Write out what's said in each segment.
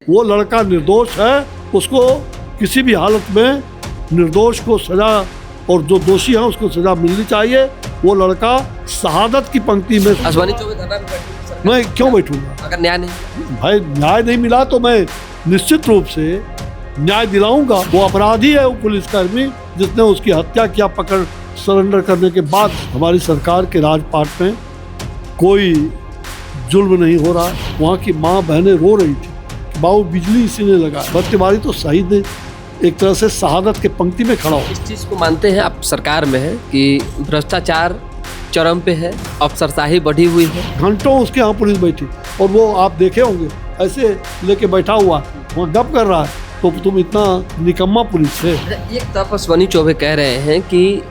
वो लड़का निर्दोष है, उसको किसी भी हालत में निर्दोष को सजा, और जो दोषी है उसको सजा मिलनी चाहिए। वो लड़का शहादत की पंक्ति में। आसवानी चौबे धरना पे बैठे, मैं क्यों बैठूंगा? अगर न्याय नहीं, भाई न्याय नहीं मिला तो मैं निश्चित रूप से न्याय दिलाऊंगा। वो अपराधी है, वो पुलिसकर्मी जिसने उसकी हत्या किया पकड़ सरेंडर करने के बाद। हमारी सरकार के राजपाट में कोई जुल्म नहीं हो रहा। वहाँ की माँ बहनें रो रही थी, बाबू बिजली इसी ने लगाया। बत्तीबारी तो शहीद ने एक तरह से शहादत के पंक्ति में खड़ा हो। इस चीज़ को मानते हैं आप सरकार में है कि भ्रष्टाचार चरम पे है, अफसरशाही बढ़ी हुई है। घंटों उसके यहाँ पुलिस बैठी, और वो आप देखे होंगे ऐसे लेके बैठा हुआ वहाँ गप कर रहा है, तो तुम इतना निकम्मा पुलिस है। एक तरफ आसवानी चौबे कह रहे हैं कि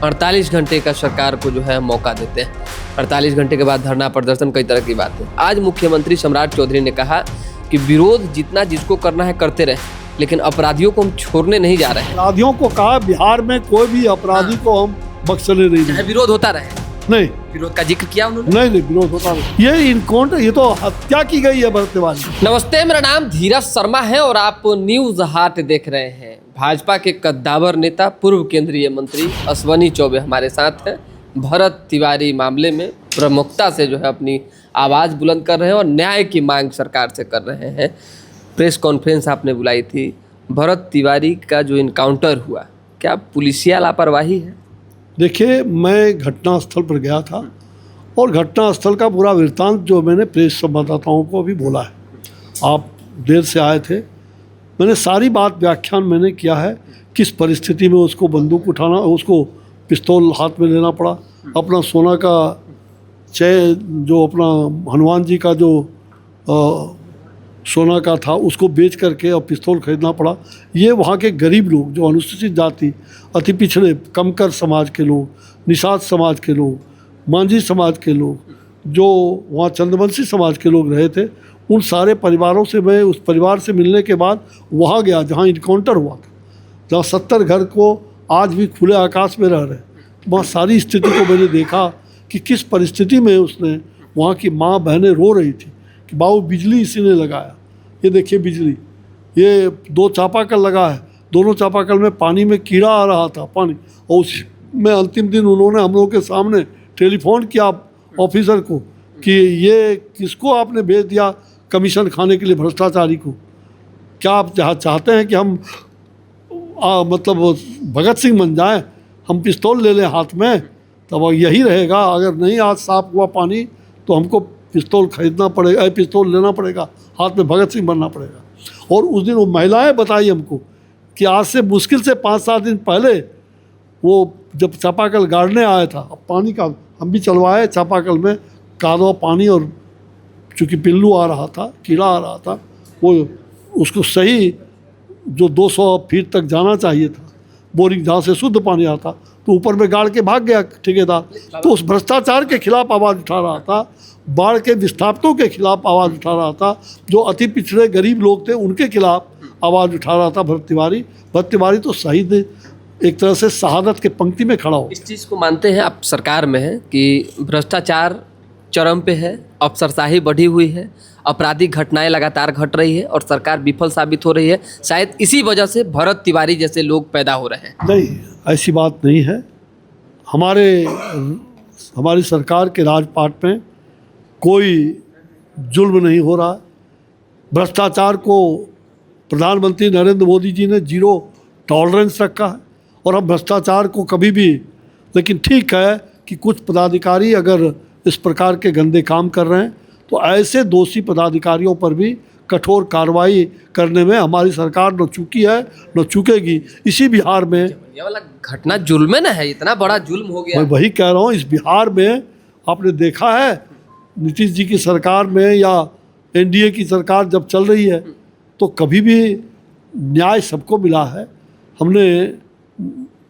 48 घंटे का सरकार को जो है मौका देते हैं, 48 घंटे के बाद धरना प्रदर्शन कई तरह की बात है। आज मुख्यमंत्री सम्राट चौधरी ने कहा कि विरोध जितना जिसको करना है करते रहे, लेकिन अपराधियों को हम छोड़ने नहीं जा रहे हैं। अपराधियों को कहा बिहार में कोई भी अपराधी को हम बख्शने नहीं देंगे। विरोध होता रहे, नहीं, विरोध का जिक्र किया उन्होंने। नहीं विरोध होता नहीं। ये इनकाउंटर, ये तो हत्या की गई है बर्तवानी। नमस्ते, मेरा नाम धीरज शर्मा है और आप न्यूज हाट देख रहे हैं। भाजपा के कद्दावर नेता पूर्व केंद्रीय मंत्री आसवानी चौबे हमारे साथ हैं। भरत तिवारी मामले में प्रमुखता से जो है अपनी आवाज़ बुलंद कर रहे हैं और न्याय की मांग सरकार से कर रहे हैं। प्रेस कॉन्फ्रेंस आपने बुलाई थी, भरत तिवारी का जो इनकाउंटर हुआ, क्या पुलिसिया लापरवाही है? देखिए, मैं घटनास्थल पर गया था और घटनास्थल का पूरा वृत्तांत जो मैंने प्रेस संवाददाताओं को अभी बोला है। आप देर से आए थे, मैंने सारी बात व्याख्यान मैंने किया है। किस परिस्थिति में उसको बंदूक उठाना, उसको पिस्तौल हाथ में लेना पड़ा, अपना सोना का जो अपना हनुमान जी का जो सोना का था उसको बेच करके और पिस्तौल खरीदना पड़ा। ये वहाँ के गरीब लोग, जो अनुसूचित जाति, अति पिछड़े, कमकर समाज के लोग, निषाद समाज के लोग, मांझी समाज के लोग, जो वहाँ चंद्रवंशी समाज के लोग रहे थे, उन सारे परिवारों से मैं उस परिवार से मिलने के बाद वहाँ गया जहाँ इनकाउंटर हुआ था, जहाँ 70 घर को आज भी खुले आकाश में रह रहे। वहाँ सारी स्थिति को मैंने देखा कि किस परिस्थिति में उसने, वहाँ की माँ बहनें रो रही थी कि बाबू बिजली इसी ने लगाया। ये देखिए बिजली, ये 2 चापाकल लगा है, दोनों चापाकल में पानी में कीड़ा आ रहा था पानी, और उसमें अंतिम दिन उन्होंने हम लोगों के सामने टेलीफोन किया ऑफिसर को कि ये किसको आपने भेज दिया कमीशन खाने के लिए, भ्रष्टाचारी को। क्या आप चाहते हैं कि हम मतलब भगत सिंह बन जाएं, हम पिस्तौल ले लें हाथ में? तब यही रहेगा। अगर नहीं आज साफ हुआ पानी तो हमको पिस्तौल खरीदना पड़ेगा, पिस्तौल लेना पड़ेगा, हाथ में भगत सिंह बनना पड़ेगा। और उस दिन वो महिलाएं बताई हमको कि आज से मुश्किल से 5-7 दिन पहले वो जब चापाकल गाड़ने आया था, पानी का हम भी चलवाए, चापाकल में कादवा पानी और चूँकि पिल्लू आ रहा था, कीड़ा आ रहा था, वो उसको सही जो 200 फीट तक जाना चाहिए था, बोरिंग जहाँ से शुद्ध पानी आता, तो ऊपर में गाड़ के भाग गया ठेकेदार। तो उस भ्रष्टाचार के खिलाफ आवाज़ उठा रहा था, बाढ़ के विस्थापितों के खिलाफ आवाज़ उठा रहा था, जो अति पिछड़े गरीब लोग थे उनके खिलाफ आवाज़ उठा रहा था भरत तिवारी। भरत तिवारी तो शहीद एक तरह से शहादत के पंक्ति में खड़ा हो। इस चीज़ को मानते हैं आप सरकार में है कि भ्रष्टाचार चरम पे है, अफसरशाही बढ़ी हुई है, आपराधिक घटनाएं लगातार घट रही है और सरकार विफल साबित हो रही है। शायद इसी वजह से भरत तिवारी जैसे लोग पैदा हो रहे हैं। नहीं, ऐसी बात नहीं है। हमारी सरकार के राजपाट में कोई जुल्म नहीं हो रहा। भ्रष्टाचार को प्रधानमंत्री नरेंद्र मोदी जी ने 0 टॉलरेंस रखा है, और हम भ्रष्टाचार को कभी भी, लेकिन ठीक है कि कुछ पदाधिकारी अगर इस प्रकार के गंदे काम कर रहे हैं तो ऐसे दोषी पदाधिकारियों पर भी कठोर कार्रवाई करने में हमारी सरकार न चूकी है न चूकेगी। इसी बिहार में ये वाला घटना जुल्म ना है, इतना बड़ा जुल्म हो गया। मैं वही कह रहा हूँ, इस बिहार में आपने देखा है नीतीश जी की सरकार में या एनडीए की सरकार जब चल रही है तो कभी भी न्याय सबको मिला है। हमने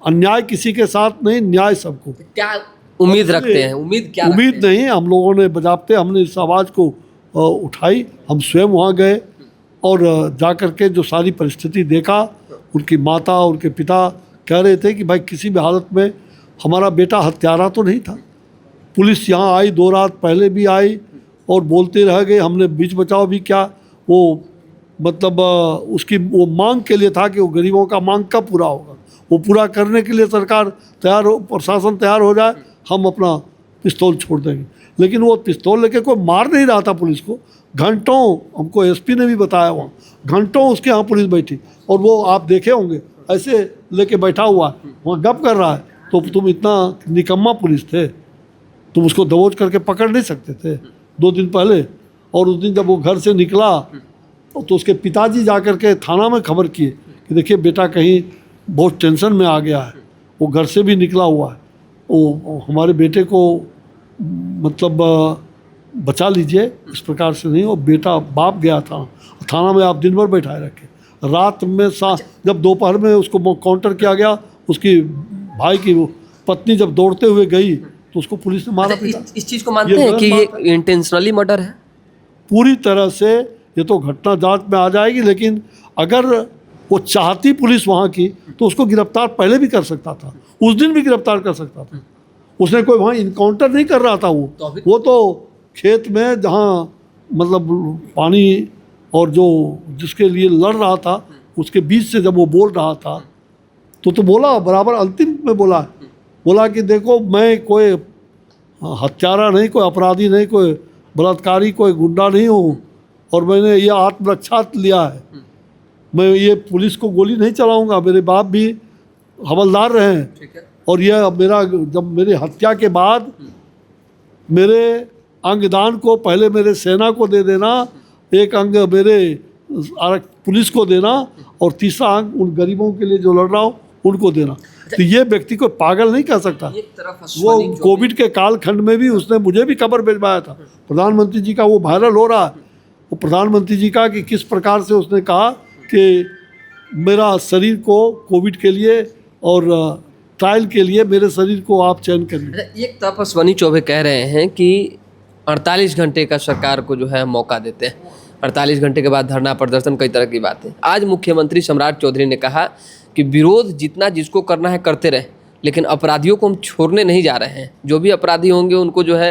अन्याय किसी के साथ नहीं, न्याय सबको। क्या उम्मीद रखते हैं? उम्मीद नहीं, हम लोगों ने बजाते, हमने इस आवाज़ को उठाई। हम स्वयं वहाँ गए और जा कर के जो सारी परिस्थिति देखा, उनकी माता उनके पिता कह रहे थे कि भाई किसी भी हालत में हमारा बेटा हत्यारा तो नहीं था। पुलिस यहाँ आई, 2 रात पहले भी आई और बोलते रह गए, हमने बीच बचाव भी किया। वो मतलब उसकी वो मांग के लिए था कि वो गरीबों का मांग कब पूरा होगा, वो पूरा करने के लिए सरकार तैयार हो, प्रशासन तैयार हो जाए, हम अपना पिस्तौल छोड़ देंगे। लेकिन वो पिस्तौल लेके कोई मार नहीं रहा था पुलिस को। घंटों, हमको एसपी ने भी बताया, वहाँ घंटों उसके यहाँ पुलिस बैठी, और वो आप देखे होंगे ऐसे लेके बैठा हुआ है, वहाँ गप कर रहा है। तो तुम इतना निकम्मा पुलिस थे, तुम उसको दबोच करके पकड़ नहीं सकते थे 2 दिन पहले। और उस दिन जब वो घर से निकला तो उसके पिताजी जा कर के थाना में खबर किए कि देखिए बेटा कहीं बहुत टेंशन में आ गया है, वो घर से भी निकला हुआ है, वो हमारे बेटे को मतलब बचा लीजिए, इस प्रकार से नहीं। वो बेटा बाप गया था थाना में, आप दिन भर बैठाए रखे, रात में जब दोपहर में उसको काउंटर किया गया, उसकी भाई की पत्नी जब दौड़ते हुए गई तो उसको पुलिस ने मारा पीटा। इस चीज को मानते हैं कि ये इंटेंशनली मर्डर है? पूरी तरह से ये तो घटना जांच में आ जाएगी, लेकिन अगर वो चाहती पुलिस वहाँ की तो उसको गिरफ्तार पहले भी कर सकता था, उस दिन भी गिरफ्तार कर सकता था। उसने कोई वहाँ इनकाउंटर नहीं कर रहा था, वो तो खेत में जहाँ मतलब पानी और जो जिसके लिए लड़ रहा था उसके बीच से जब वो बोल रहा था तो बोला बराबर, अंतिम में बोला कि देखो मैं कोई हत्यारा नहीं, कोई अपराधी नहीं, कोई बलात्कारी, कोई गुंडा नहीं हूँ, और मैंने ये आत्मरक्षा लिया है, मैं ये पुलिस को गोली नहीं चलाऊंगा। मेरे बाप भी हवलदार रहे हैं, और यह मेरा जब मेरी हत्या के बाद मेरे अंगदान को पहले मेरे सेना को दे देना, एक अंग मेरे पुलिस को देना, और तीसरा अंग उन गरीबों के लिए जो लड़ रहा हूँ उनको देना। तो ये व्यक्ति को पागल नहीं कह सकता। वो कोविड के कालखंड में भी उसने मुझे भी खबर भिजवाया था, प्रधानमंत्री जी का वो वायरल हो रहा है, वो प्रधानमंत्री जी का कि किस प्रकार से उसने कहा कि मेरा शरीर को कोविड के लिए और ट्रायल के लिए मेरे शरीर को आप चयन करिए। एक तरफ अश्वनी चौबे कह रहे हैं कि 48 घंटे का सरकार को जो है मौका देते हैं, 48 घंटे के बाद धरना प्रदर्शन, कई तरह की बातें। आज मुख्यमंत्री सम्राट चौधरी ने कहा कि विरोध जितना जिसको करना है करते रहे, लेकिन अपराधियों को हम छोड़ने नहीं जा रहे हैं, जो भी अपराधी होंगे उनको जो है।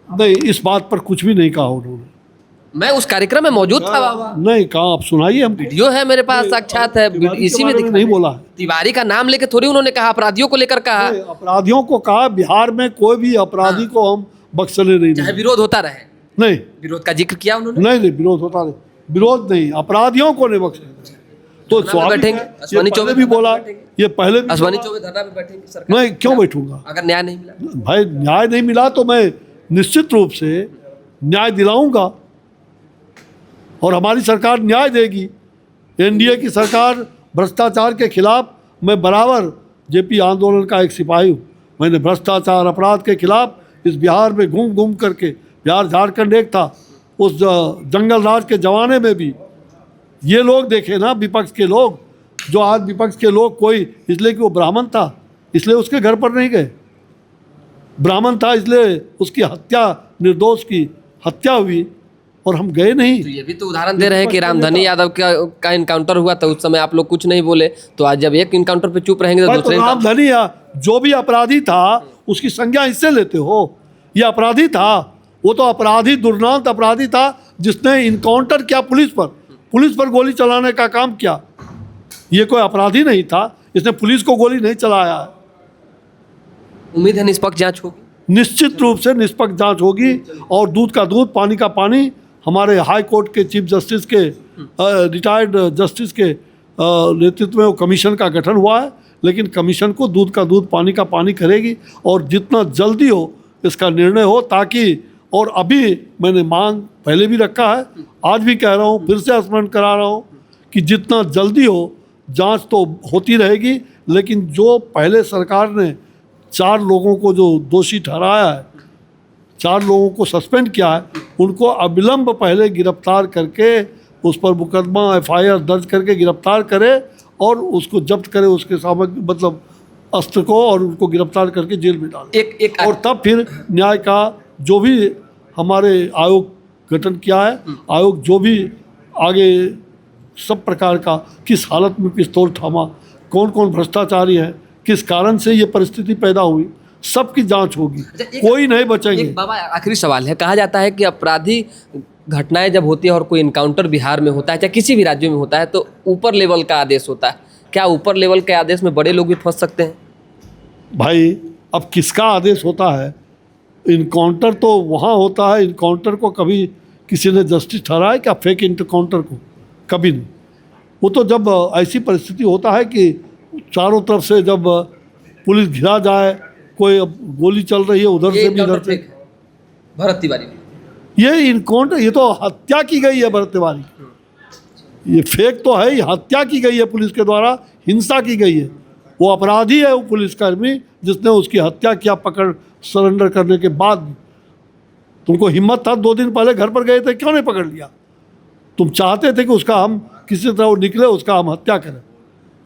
नहीं, इस बात पर कुछ भी नहीं कहा उन्होंने। मैं उस कार्यक्रम में मौजूद था बाबा। नहीं कहा, आप सुनाइए हम। वीडियो है मेरे पास, साक्षात है, इसी में नहीं बोला है। तिवारी का नाम लेके थोड़ी उन्होंने कहा, अपराधियों को लेकर कहा। अपराधियों को कहा, बिहार में कोई भी अपराधी को हम बख्शने नहीं चाहे विरोध होता रहे। नहीं, विरोध का जिक्र किया उन्होंने। नहीं विरोध होता नहीं, विरोध नहीं, अपराधियों को नहीं बख्शे। तो बैठेंगे अश्वनी चौबे भी बोला, ये पहले भी अश्वनी चौबे धरना पे बैठेंगे सरकार। मैं क्यों बैठूंगा? अगर न्याय नहीं मिला भाई, न्याय नहीं मिला तो मैं निश्चित रूप से न्याय दिलाऊंगा, और हमारी सरकार न्याय देगी। एनडीए की सरकार भ्रष्टाचार के खिलाफ, मैं बराबर जेपी आंदोलन का एक सिपाही हूँ। मैंने भ्रष्टाचार अपराध के खिलाफ इस बिहार में घूम घूम करके, बिहार झारखंड एक था, उस जंगल राज के ज़माने में भी ये लोग देखे ना, विपक्ष के लोग, जो आज विपक्ष के लोग, कोई इसलिए कि वो ब्राह्मण था इसलिए उसके घर पर नहीं गए, ब्राह्मण था इसलिए उसकी हत्या, निर्दोष की हत्या हुई, और हम गए नहीं। तो ये भी तो उदाहरण दे रहे हैं कि रामधनी यादव का इनकाउंटर हुआ था, उस समय आप लोग कुछ नहीं बोले, तो आज जब एक इनकाउंटर पे चुप रहेंगे तो दूसरे। रामधनी जो भी अपराधी था उसकी संज्ञा इससे लेते हो? ये अपराधी था, वो तो अपराधी, दुर्दांत अपराधी था, जिसने इनकाउंटर किया पुलिस पर गोली चलाने का काम किया। ये कोई अपराधी नहीं था, इसने पुलिस को गोली नहीं चलाया। उम्मीद है निष्पक्ष जांच होगी। निश्चित रूप से निष्पक्ष जांच होगी, और दूध का दूध पानी का पानी। हमारे हाई कोर्ट के चीफ जस्टिस के, रिटायर्ड जस्टिस के नेतृत्व में वो कमीशन का गठन हुआ है, लेकिन कमीशन को दूध का दूध पानी का पानी करेगी, और जितना जल्दी हो इसका निर्णय हो, ताकि, और अभी मैंने मांग पहले भी रखा है, आज भी कह रहा हूँ, फिर से स्मरण करा रहा हूँ कि जितना जल्दी हो जांच तो होती रहेगी, लेकिन जो पहले सरकार ने 4 लोगों को जो दोषी ठहराया है, 4 लोगों को सस्पेंड किया है, उनको अविलंब पहले गिरफ्तार करके उस पर मुकदमा FIR दर्ज करके गिरफ्तार करे, और उसको जब्त करे, उसके सामग्री मतलब अस्त्र को, और उनको गिरफ्तार करके जेल में डाले। और तब फिर न्याय का जो भी हमारे आयोग गठन किया है, आयोग जो भी आगे सब प्रकार का, किस हालत में पिस्तौल थामा, कौन कौन भ्रष्टाचारी है, किस कारण से ये परिस्थिति पैदा हुई, सबकी जांच होगी, कोई नहीं बचेंगे। बाबा आखिरी सवाल है, कहा जाता है कि अपराधी घटनाएं जब होती है और कोई इनकाउंटर बिहार में होता है चाहे किसी भी राज्य में होता है तो ऊपर लेवल का आदेश होता है, क्या ऊपर लेवल के आदेश में बड़े लोग भी फंस सकते हैं? भाई अब किसका आदेश होता है? इनकाउंटर तो वहाँ होता है, इनकाउंटर को कभी किसी ने जस्टिस ठहराया है क्या? फेक इनकाउंटर को कभी नहीं। वो तो जब ऐसी परिस्थिति होता है कि चारों तरफ से जब पुलिस घिरा जाए, कोई गोली चल रही है उधर से भी इधर से, भरत तिवारी ये इनकाउंटर, ये तो हत्या की गई है भरत तिवारी की। ये फेक तो है, ये हत्या की गई है पुलिस के द्वारा, हिंसा की गई है। वो अपराधी है वो पुलिसकर्मी जिसने उसकी हत्या किया पकड़ सरेंडर करने के बाद भी। तुमको हिम्मत था 2 दिन पहले घर पर गए थे, क्यों नहीं पकड़ लिया? तुम चाहते थे कि उसका हम किसी तरह वो निकले, उसका हम हत्या करें।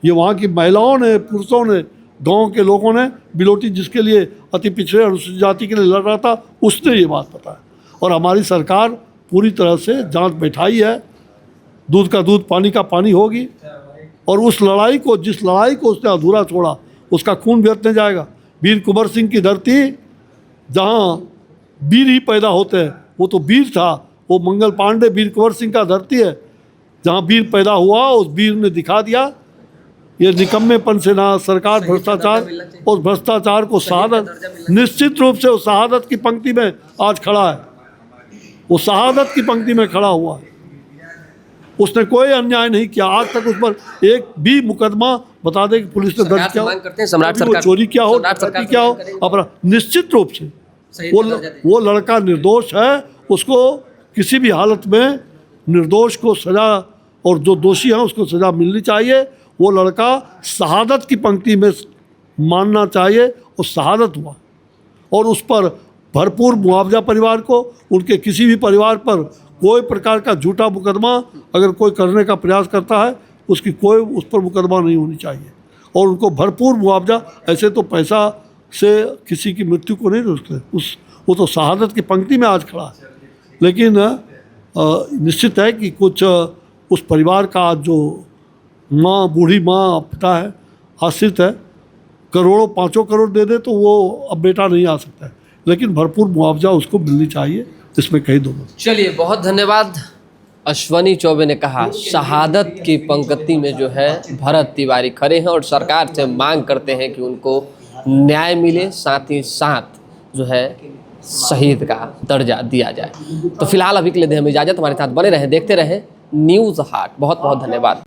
ये वहाँ की महिलाओं ने, पुरुषों ने, गांव के लोगों ने, बिलोटी जिसके लिए अति पिछड़े अनुसूचित जाति के लिए लड़ रहा था, उसने ये बात बताया। और हमारी सरकार पूरी तरह से जांच बैठाई है, दूध का दूध पानी का पानी होगी। और उस लड़ाई को, जिस लड़ाई को उसने अधूरा छोड़ा, उसका खून व्यर्थने जाएगा। वीर कुंवर सिंह की धरती, जहाँ वीर ही पैदा होते हैं, वो तो वीर था, वो मंगल पांडे वीर कुंवर सिंह का धरती है। जहाँ वीर पैदा हुआ उस वीर ने दिखा दिया। ये निकम्मेपन से ना सरकार भ्रष्टाचार, और भ्रष्टाचार को शहादत, निश्चित रूप से उस शहादत की पंक्ति में आज खड़ा है, वो शहादत की पंक्ति में खड़ा हुआ है। उसने कोई अन्याय नहीं किया, आज तक उस पर एक भी मुकदमा बता दे कि पुलिस ने दर्ज किया हो, सम्राट सरकार चोरी क्या हो, डकैती क्या हो, अपना निश्चित रूप से वो लड़का निर्दोष है। उसको किसी भी हालत में निर्दोष को सजा, और जो दोषी है उसको सजा मिलनी चाहिए। वो लड़का शहादत की पंक्ति में मानना चाहिए, और शहादत हुआ। और उस पर भरपूर मुआवजा परिवार को, उनके किसी भी परिवार पर कोई प्रकार का झूठा मुकदमा अगर कोई करने का प्रयास करता है, उसकी कोई उस पर मुकदमा नहीं होनी चाहिए, और उनको भरपूर मुआवजा। ऐसे तो पैसा से किसी की मृत्यु को नहीं रोकते, वो तो शहादत की पंक्ति में आज खड़ा है। लेकिन निश्चित है कि कुछ उस परिवार का जो माँ, बूढ़ी माँ, पिता है, आश्रित है, करोड़ों 5 करोड़ दे दे तो वो अब बेटा नहीं आ सकता है, लेकिन भरपूर मुआवजा उसको मिलनी चाहिए, इसमें कहीं दो। चलिए, बहुत धन्यवाद। अश्वनी चौबे ने कहा शहादत की पंक्ति में जो है भरत तिवारी खड़े हैं और सरकार से मांग करते हैं कि उनको न्याय मिले, साथ ही साथ जो है शहीद का दर्जा दिया जाए। तो फिलहाल अभी के लिए दें हमें इजाज़त। हमारे साथ बने रहें, देखते रहें न्यूज़ हाट। बहुत बहुत धन्यवाद।